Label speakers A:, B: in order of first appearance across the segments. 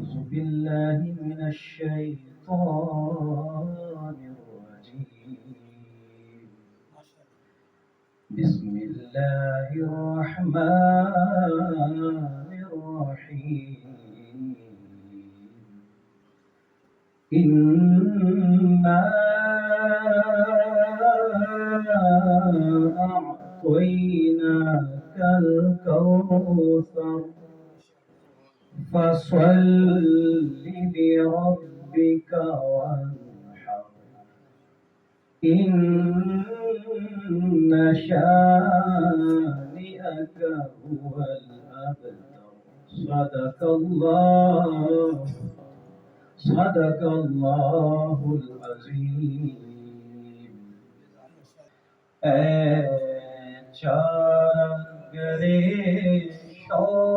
A: أعوذ بالله من الشيطان الرجيم. بسم الله الرحمن الرحيم. إنا أعطيناك الكوثر فصل لربك وانحر إن شانئك هو الأبتر. صدق الله العظيم. اے چارہ شوق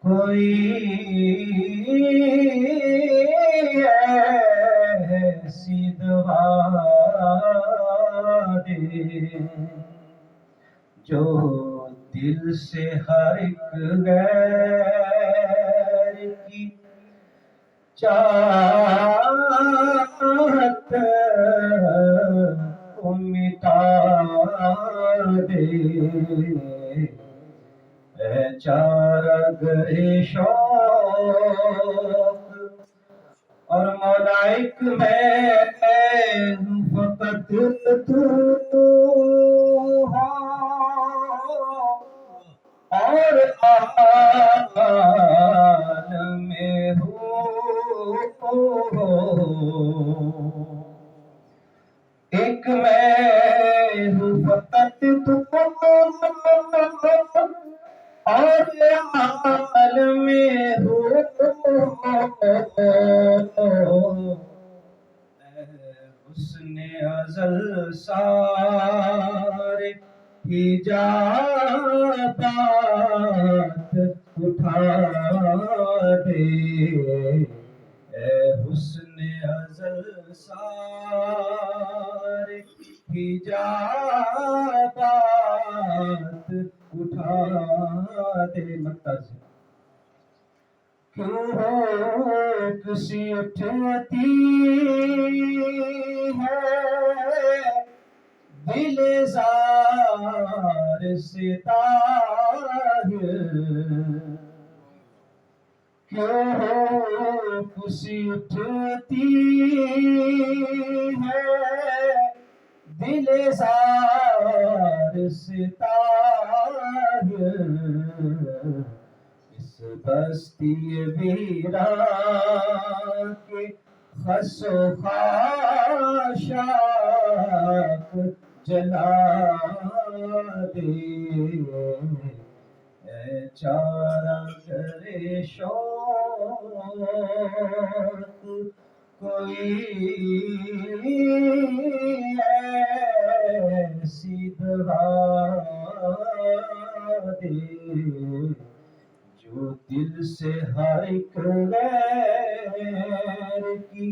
A: کوئی ایسی دعا دے جو دل سے ہر ایک غیر کی چاہت کو مٹا دے. اے چارہ شوق اور ملائک میں فقط تو ہو اور عالم میں ہو. ایک میں ہوں فقط تو اور عالم میں ہو. حسن ازل سارے حجابات اٹھا دے. اے حسن ازل سارے حجابات اٹھا دے. مرتض کیوں ہو کسی اٹھتی ہے دل زار سے طاہر. کیوں ہو کسی اٹھتی ہے دل زار سے طاہر. اس بستی ویران کے خس و خاشاک جلا دے. اے چارہ شوق کوئی ایسی دعا دے جو دل سے ہر ایک غیر کی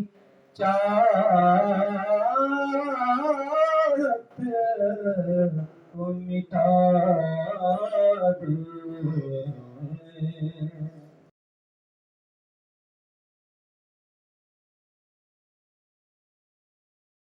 A: چاہت کو مٹا دے.